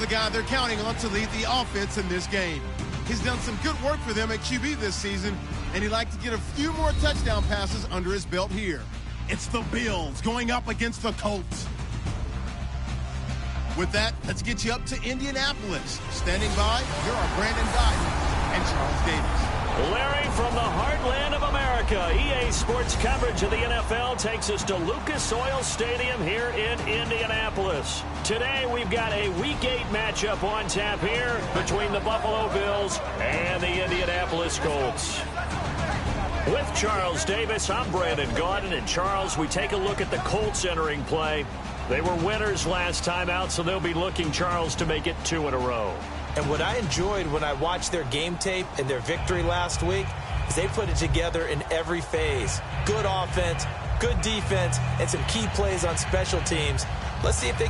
the guy they're counting on to lead the offense in this game. He's done some good work for them at QB this season, and he'd like to get a few more touchdown passes under his belt here. It's the Bills going up against the Colts. With that, let's get you up to Indianapolis. Standing by, here are Brandon Dye and Charles Davis. Larry, from the heartland of America, EA Sports coverage of the NFL takes us to Lucas Oil Stadium here in Indianapolis. Today, we've got a Week 8 matchup on tap here between the Buffalo Bills and the Indianapolis Colts. With Charles Davis, I'm Brandon Gaudin. And Charles, we take a look at the Colts entering play. They were winners last time out, so they'll be looking, Charles, to make it 2 in a row. And what I enjoyed when I watched their game tape and their victory last week is they put it together in every phase. Good offense, good defense, and some key plays on special teams. Let's see if they...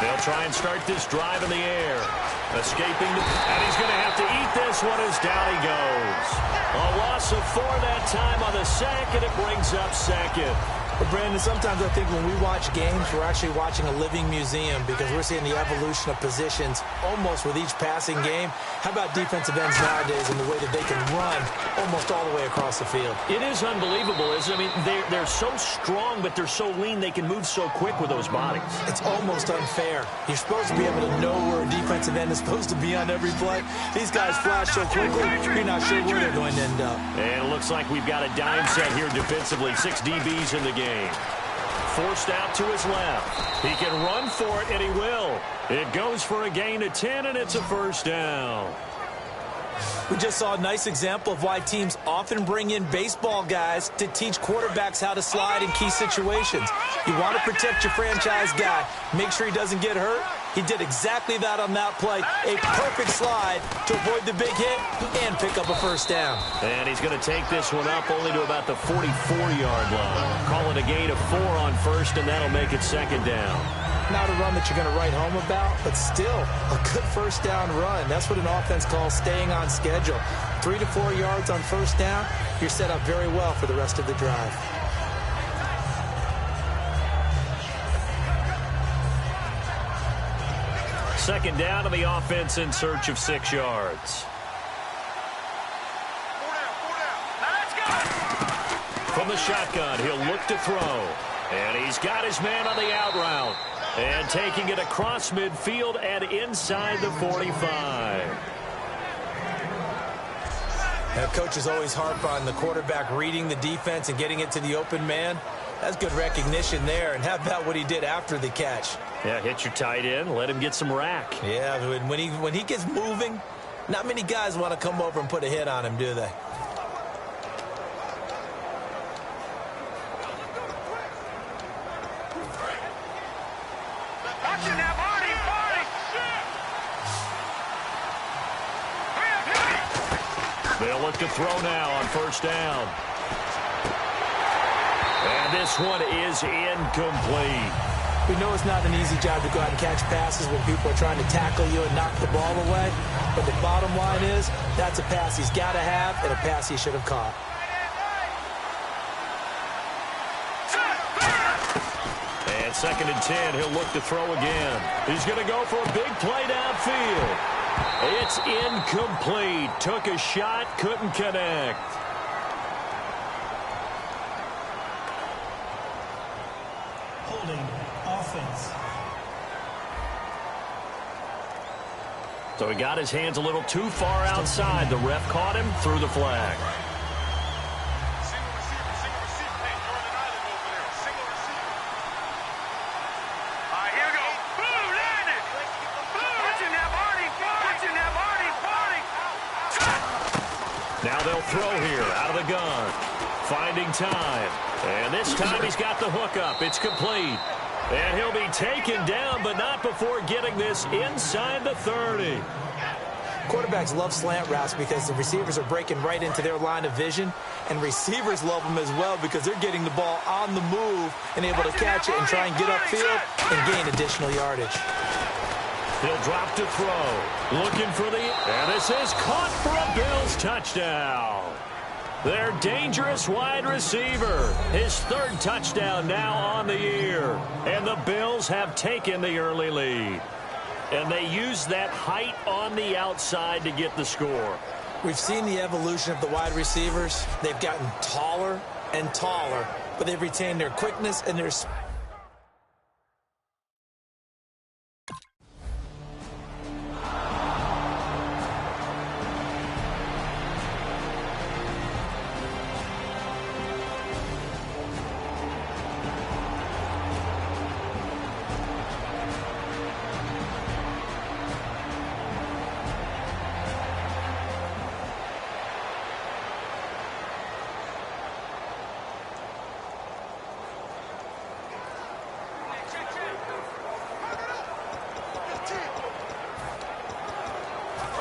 They'll try and start this drive in the air. Escaping, and he's going to have to eat this one as down he goes. A loss of 4 that time on the sack, and it brings up second. But Brandon, sometimes I think when we watch games, we're actually watching a living museum because we're seeing the evolution of positions almost with each passing game. How about defensive ends nowadays and the way that they can run almost all the way across the field? It is unbelievable, isn't it? I mean, they're so strong, but they're so lean, they can move so quick with those bodies. It's almost unfair. You're supposed to be able to know where a defensive end is supposed to be on every play. These guys flash so quickly, you're not sure where they're going to end up. And it looks like we've got a dime set here defensively. 6 DBs in the game. Forced out to his left. He can run for it, and he will. It goes for a gain of 10, and it's a first down. We just saw a nice example of why teams often bring in baseball guys to teach quarterbacks how to slide in key situations. You want to protect your franchise guy. Make sure he doesn't get hurt. He did exactly that on that play. A perfect slide to avoid the big hit and pick up a first down. And he's going to take this one up only to about the 44-yard line. Call it a gain of 4 on first, and that'll make it second down. Not a run that you're going to write home about, but still a good first down run. That's what an offense calls staying on schedule. 3 to 4 yards on first down, you're set up very well for the rest of the drive. Second down to the offense in search of 6 yards. From the shotgun, he'll look to throw. And he's got his man on the out route. And taking it across midfield and inside the 45. Now, coaches always harp on the quarterback reading the defense and getting it to the open man. That's good recognition there. And how about what he did after the catch? Yeah, hit your tight end, let him get some rack. Yeah, when he gets moving, not many guys want to come over and put a hit on him, do they? They'll look to throw now on first down. And this one is incomplete. We know it's not an easy job to go out and catch passes when people are trying to tackle you and knock the ball away. But the bottom line is, that's a pass he's got to have and a pass he should have caught. And 2nd and 10, he'll look to throw again. He's going to go for a big play downfield. It's incomplete. Took a shot, couldn't connect. Holding offense. So he got his hands a little too far outside. The ref caught him, threw the flag. Now they'll throw here out of the gun. Finding time. And this time he's got the hook up. It's complete. And he'll be taken down, but not before getting this inside the 30. Quarterbacks love slant routes because the receivers are breaking right into their line of vision, and receivers love them as well because they're getting the ball on the move and able to catch it and try and get upfield and gain additional yardage. He'll drop to throw. Looking for the... And this is caught for a Bills touchdown. Their dangerous wide receiver. His third touchdown now on the year. And the Bills have taken the early lead. And they use that height on the outside to get the score. We've seen the evolution of the wide receivers. They've gotten taller and taller, but they've retained their quickness and their speed.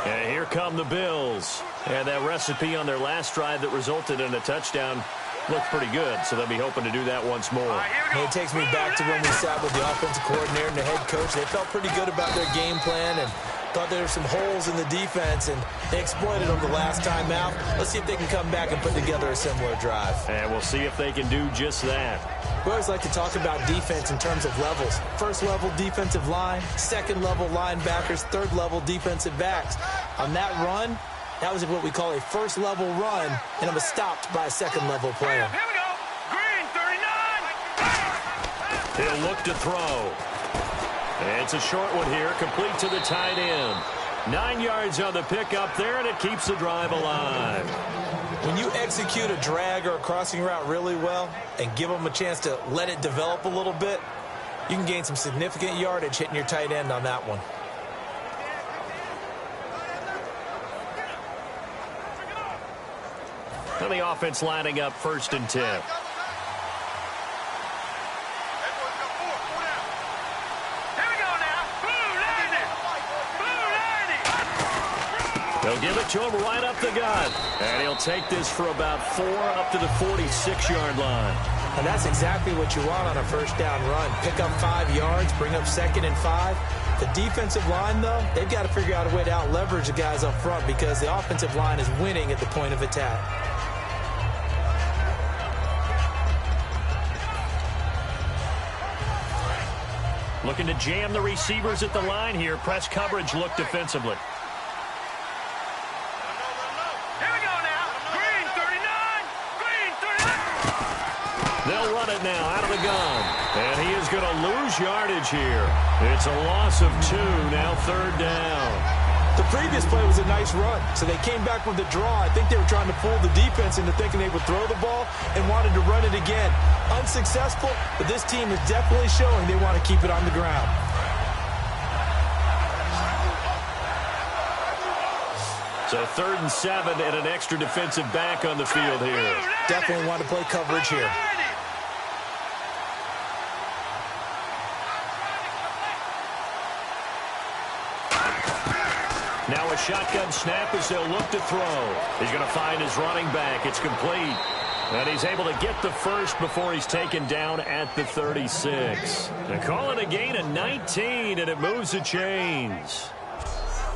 And here come the Bills. And that recipe on their last drive that resulted in a touchdown looked pretty good, so they'll be hoping to do that once more. It takes me back to when we sat with the offensive coordinator and the head coach. They felt pretty good about their game plan and thought there were some holes in the defense, and they exploited them the last time out. Let's see if they can come back and put together a similar drive. And we'll see if they can do just that. We always like to talk about defense in terms of levels. First level defensive line, second level linebackers, third level defensive backs. On that run, that was what we call a first level run, and it was stopped by a second level player. Here we go. Green 39. He'll look to throw. It's a short one here, complete to the tight end. 9 yards on the pickup there, and it keeps the drive alive. When you execute a drag or a crossing route really well and give them a chance to let it develop a little bit, you can gain some significant yardage hitting your tight end on that one. And the offense lining up 1st and 10. They'll give it to him right up the gut. And he'll take this for about 4 up to the 46-yard line. And that's exactly what you want on a first down run. Pick up 5 yards, bring up 2nd and 5. The defensive line, though, they've got to figure out a way to out-leverage the guys up front because the offensive line is winning at the point of attack. Looking to jam the receivers at the line here. Press coverage look defensively. They'll run it now out of the gun. And he is going to lose yardage here. It's a loss of 2, now 3rd down. The previous play was a nice run, so they came back with a draw. I think they were trying to fool the defense into thinking they would throw the ball and wanted to run it again. Unsuccessful, but this team is definitely showing they want to keep it on the ground. So 3rd and 7 and an extra defensive back on the field here. Definitely want to play coverage here. Now a shotgun snap as they'll look to throw. He's going to find his running back. It's complete. And he's able to get the first before he's taken down at the 36. They call it a gain of 19, and it moves the chains.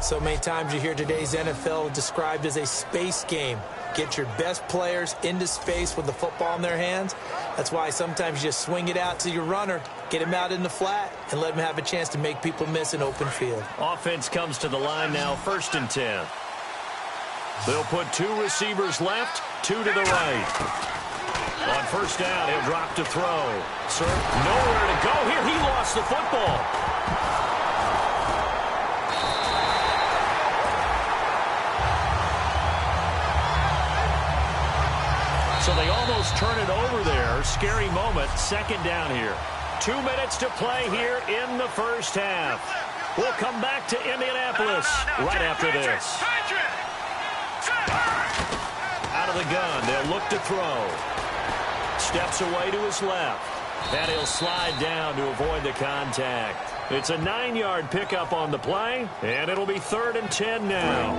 So many times you hear today's NFL described as a space game. Get your best players into space with the football in their hands. That's why sometimes you just swing it out to your runner, get him out in the flat, and let him have a chance to make people miss an open field. Offense comes to the line now, 1st and 10. They'll put 2 receivers left, 2 to the right. On 1st down, he'll drop to throw. Nowhere to go here. He lost the football. So they almost turn it over there. Scary moment. 2nd down here. 2 minutes to play here in the first half. We'll come back to Indianapolis right after this. Out of the gun, they'll look to throw. Steps away to his left. And he'll slide down to avoid the contact. It's a 9-yard pickup on the play, and it'll be 3rd and 10 now.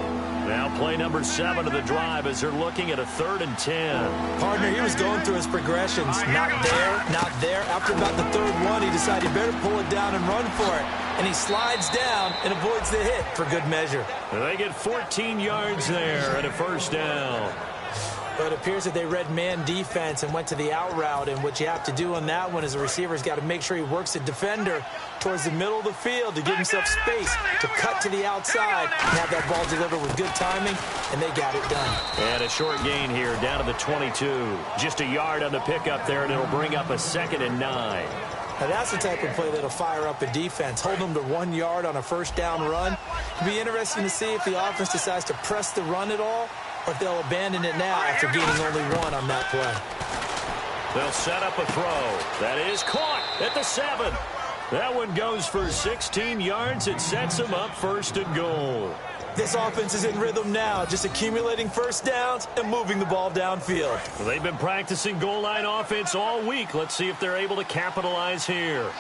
Now play number 7 of the drive as they're looking at a 3rd and 10. Partner, he was going through his progressions. Not there, not there. After about the 3rd one, he decided he better pull it down and run for it. And he slides down and avoids the hit for good measure. They get 14 yards there and a 1st down. But it appears that they read man defense and went to the out route. And what you have to do on that one is the receiver's got to make sure he works the defender towards the middle of the field to give himself space to cut to the outside and have that ball delivered with good timing, and they got it done. And a short gain here down to the 22. Just a yard on the pickup there, and it'll bring up a 2nd and 9. Now that's the type of play that'll fire up a defense. Hold them to 1 yard on a 1st down run. It'll be interesting to see if the offense decides to press the run at all, or if they'll abandon it now after gaining only 1 on that play. They'll set up a throw. That is caught at the 7. That one goes for 16 yards. It sets them up 1st and goal. This offense is in rhythm now, just accumulating 1st downs and moving the ball downfield. Well, they've been practicing goal line offense all week. Let's see if they're able to capitalize here.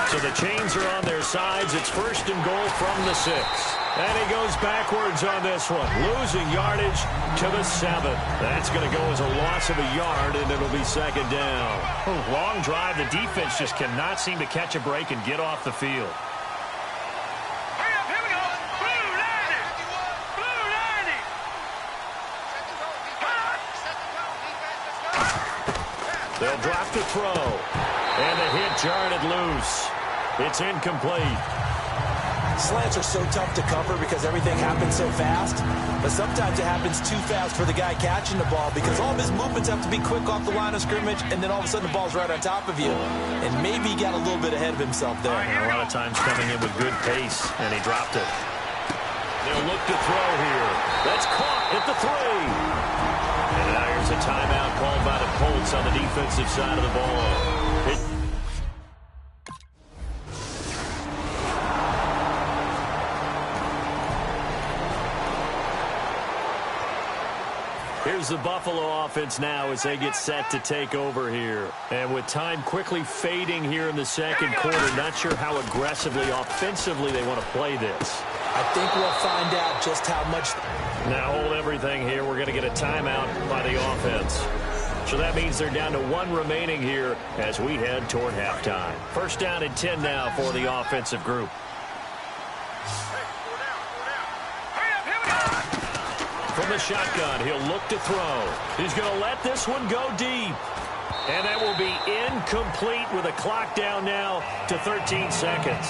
So the chains are on their sides. It's 1st and goal from the 6. And he goes backwards on this one, losing yardage to the 7. That's going to go as a loss of a yard, and it'll be 2nd down. Long drive. The defense just cannot seem to catch a break and get off the field. They'll drop the throw. And the hit jarred it loose. It's incomplete. Slants are so tough to cover because everything happens so fast. But sometimes it happens too fast for the guy catching the ball because all of his movements have to be quick off the line of scrimmage, and then all of a sudden the ball's right on top of you. And maybe he got a little bit ahead of himself there. And a lot of times coming in with good pace, and he dropped it. They'll look to throw here. That's caught at the 3. And now here's a timeout called by the Colts on the defensive side of the ball. Here's the Buffalo offense now as they get set to take over here. And with time quickly fading here in the 2nd quarter, not sure how aggressively, offensively they want to play this. I think we'll find out just how much. Now hold everything here. We're going to get a timeout by the offense. So that means they're down to 1 remaining here as we head toward halftime. 1st down and 10 now for the offensive group. From the shotgun, he'll look to throw. He's going to let this one go deep. And that will be incomplete with a clock down now to 13 seconds.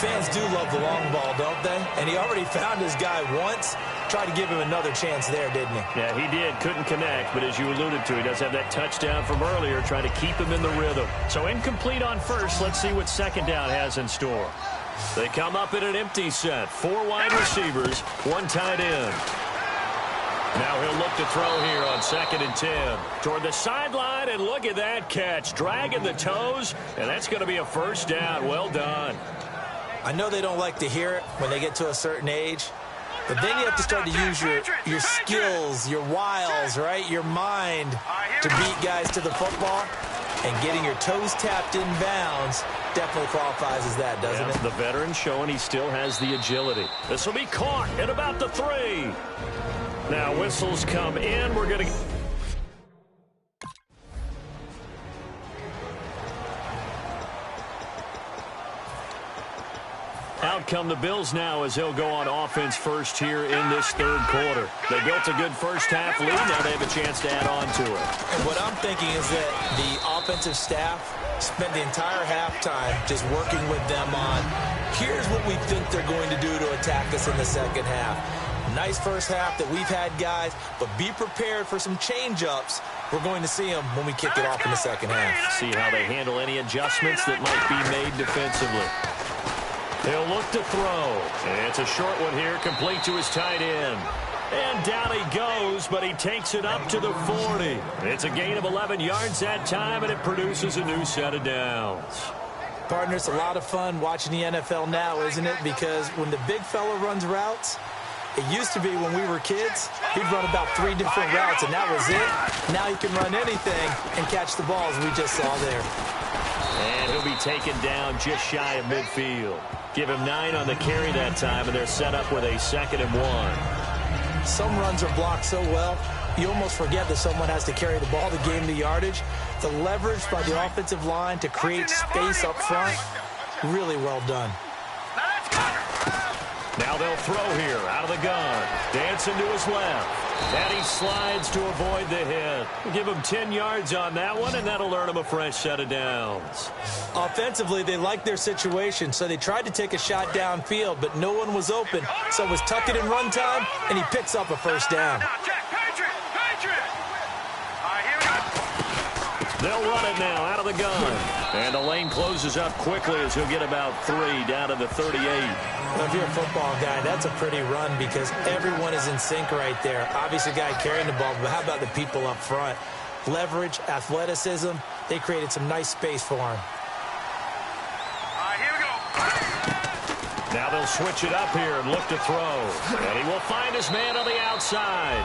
Fans do love the long ball, don't they? And he already found his guy once. Tried to give him another chance there, didn't he? Yeah, he did. Couldn't connect, but as you alluded to, he does have that touchdown from earlier, trying to keep him in the rhythm. So incomplete on 1st. Let's see what 2nd down has in store. They come up in an empty set. 4 wide receivers, 1 tight end. Now he'll look to throw here on 2nd and 10. Toward the sideline, and look at that catch. Dragging the toes, and that's going to be a 1st down. Well done. I know they don't like to hear it when they get to a certain age, but then you have to start to use your skills, your wiles, right? Your mind to beat guys to the football. And getting your toes tapped in bounds definitely qualifies as that, doesn't it? The veteran showing he still has the agility. This will be caught at about the 3. Now whistles come in. We're going to... Out come the Bills now as they'll go on offense first here in this 3rd quarter. They built a good 1st half lead. Now they have a chance to add on to it. And what I'm thinking is that the offensive staff spent the entire halftime just working with them on, here's what we think they're going to do to attack us in the 2nd half. Nice 1st half that we've had, guys, but be prepared for some change-ups. We're going to see them when we kick it off in the 2nd half. See how they handle any adjustments that might be made defensively. He'll look to throw. And it's a short one here, complete to his tight end. And down he goes, but he takes it up to the 40. It's a gain of 11 yards that time, and it produces a new set of downs. Partner, it's a lot of fun watching the NFL now, isn't it? Because when the big fella runs routes, It used to be when we were kids, he'd run about 3 different routes, and that was it. Now he can run anything and catch the ball, as we just saw there. And he'll be taken down just shy of midfield. Give him 9 on the carry that time, and they're set up with a 2nd and 1. Some runs are blocked so well, you almost forget that someone has to carry the ball to gain the yardage. The leverage by the offensive line to create space up front, really well done. Now they'll throw here out of the gun. Dancing to his left. And he slides to avoid the hit. Give him 10 yards on that one, and that'll earn him a fresh set of downs. Offensively, they liked their situation, so they tried to take a shot downfield, but no one was open. So it was tuck it in run time, and he picks up a first down. They'll run it now out of the gun. And the lane closes up quickly as he'll get about 3 down to the 38. Well, if you're a football guy, that's a pretty run because everyone is in sync right there. Obviously, the guy carrying the ball, but how about the people up front? Leverage, athleticism, they created some nice space for him. Here we go. Now they'll switch it up here and look to throw. And he will find his man on the outside.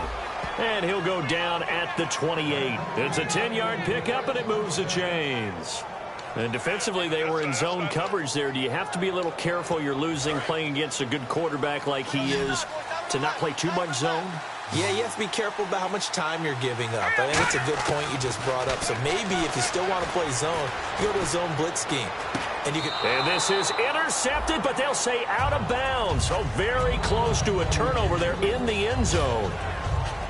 And he'll go down at the 28. It's a 10-yard pickup, and it moves the chains. And defensively, they were in zone coverage there. Do you have to be a little careful you're losing playing against a good quarterback like he is to not play too much zone? Yeah, you have to be careful about how much time you're giving up. I think it's a good point you just brought up. So maybe if you still want to play zone, you go to a zone blitz scheme. And this is intercepted, but they'll say out of bounds. So very close to a turnover there in the end zone.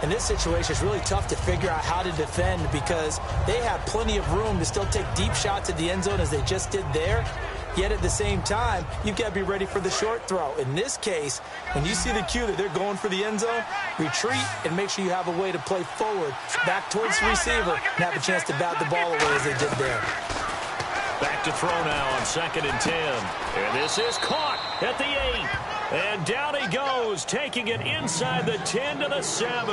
In this situation, it's really tough to figure out how to defend because they have plenty of room to still take deep shots at the end zone as they just did there. Yet at the same time, you've got to be ready for the short throw. In this case, when you see the cue that they're going for the end zone, retreat and make sure you have a way to play forward, back towards the receiver, and have a chance to bat the ball away as they did there. Back to throw now on 2nd and 10. And this is caught at the 8. And down he goes, taking it inside the 10 to the 7.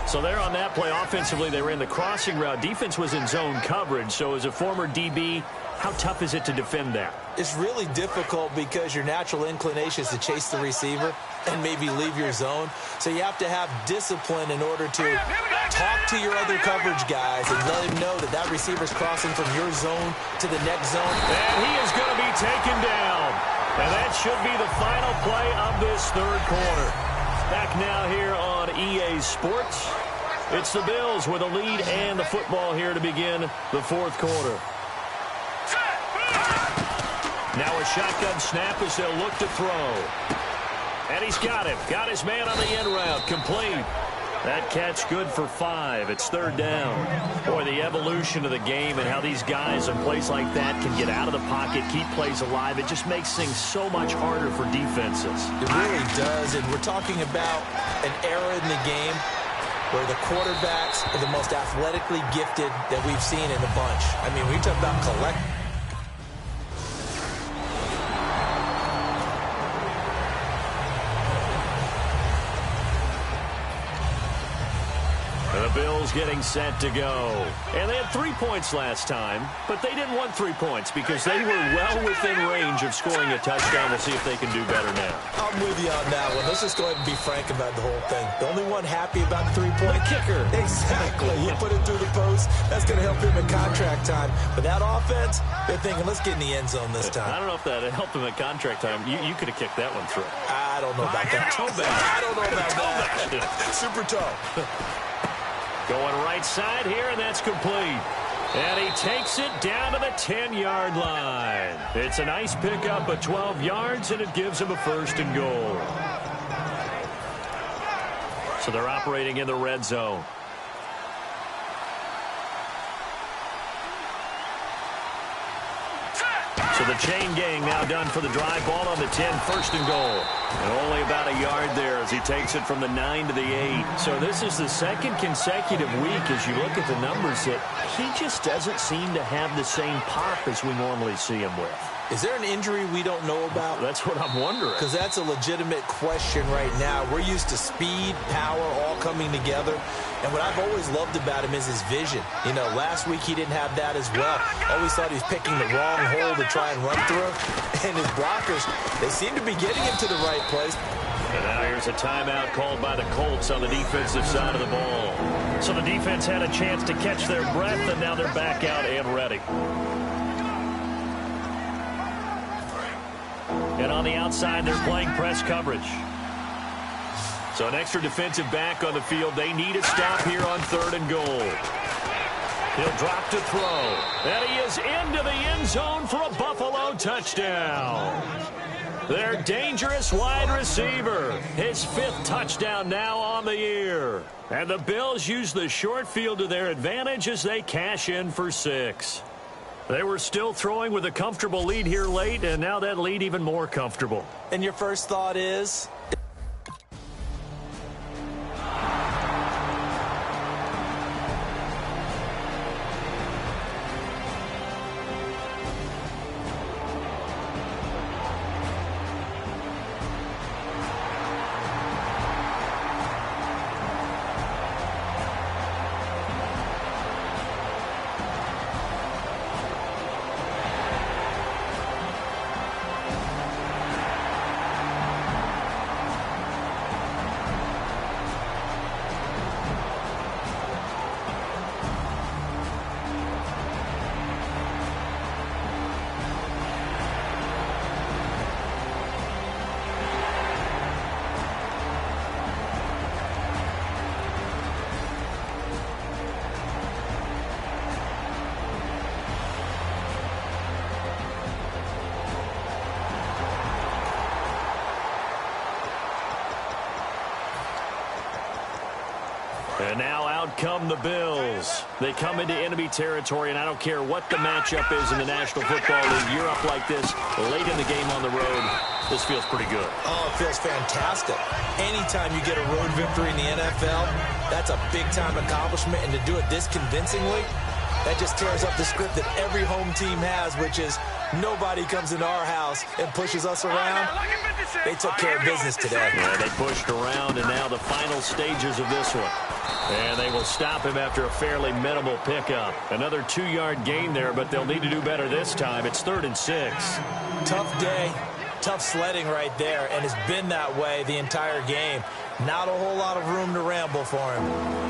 So there on that play, offensively, they ran the crossing route. Defense was in zone coverage. So as a former DB, how tough is it to defend that? It's really difficult because your natural inclination is to chase the receiver and maybe leave your zone. So you have to have discipline in order to talk to your other coverage guys and let them know that that receiver's crossing from your zone to the next zone. And he is going to be taken down. And that should be the final play of this 3rd quarter. Back now here on EA Sports. It's the Bills with a lead and the football here to begin the 4th quarter. Now a shotgun snap as they'll look to throw. And he's got him. Got his man on the end route. Complete. That catch good for 5. It's 3rd down. Boy, the evolution of the game and how these guys in plays like that can get out of the pocket, keep plays alive, it just makes things so much harder for defenses. It really does, and we're talking about an era in the game where the quarterbacks are the most athletically gifted that we've seen in a bunch. I mean, we talk about collect. The Bills getting set to go. And they had 3 points last time, but they didn't want 3 points because they were well within range of scoring a touchdown. We'll see if they can do better now. I'm with you on that one. Let's just go ahead and be frank about the whole thing. The only one happy about the 3-point kicker. Exactly. You put it through the post. That's going to help him in contract time. But that offense, they're thinking, let's get in the end zone this time. I don't know if that helped him at contract time. You could have kicked that one through. I don't know about that. I don't know about that. Super tough. Going right side here, and that's complete. And he takes it down to the 10-yard line. It's a nice pickup of 12 yards, and it gives him a 1st and goal. So they're operating in the red zone. So the chain gang now done for the drive. Ball on the 10, 1st and goal. And only about a yard there as he takes it from the 9 to the 8. So this is the 2nd consecutive week as you look at the numbers that he just doesn't seem to have the same pop as we normally see him with. Is there an injury we don't know about? That's what I'm wondering. Because that's a legitimate question right now. We're used to speed, power, all coming together. And what I've always loved about him is his vision. You know, last week he didn't have that as well. Always thought he was picking the wrong hole to try and run through. And his blockers, they seem to be getting him to the right place. And now here's a timeout called by the Colts on the defensive side of the ball. So the defense had a chance to catch their breath, and now they're back out and ready. And on the outside, they're playing press coverage. So an extra defensive back on the field. They need a stop here on 3rd and goal. He'll drop to throw. And he is into the end zone for a Buffalo touchdown. Their dangerous wide receiver. His 5th touchdown now on the year. And the Bills use the short field to their advantage as they cash in for 6. They were still throwing with a comfortable lead here late, and now that lead even more comfortable. And your first thought is? And now out come the Bills. They come into enemy territory, and I don't care what the matchup is in the National Football League. You're up like this late in the game on the road. This feels pretty good. Oh, it feels fantastic. Anytime you get a road victory in the NFL, that's a big-time accomplishment. And to do it this convincingly, that just tears up the script that every home team has, which is nobody comes into our house and pushes us around. They took care of business today. Yeah, they pushed around, and now the final stages of this one. And they will stop him after a fairly minimal pickup. Another 2-yard gain there, but they'll need to do better this time. It's 3rd and 6. Tough day, tough sledding right there, and it's been that way the entire game. Not a whole lot of room to ramble for him.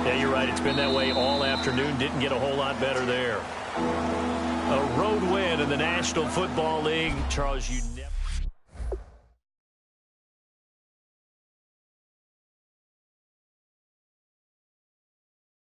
Yeah, you're right. It's been that way all afternoon. Didn't get a whole lot better there. A road win in the National Football League. Charles, you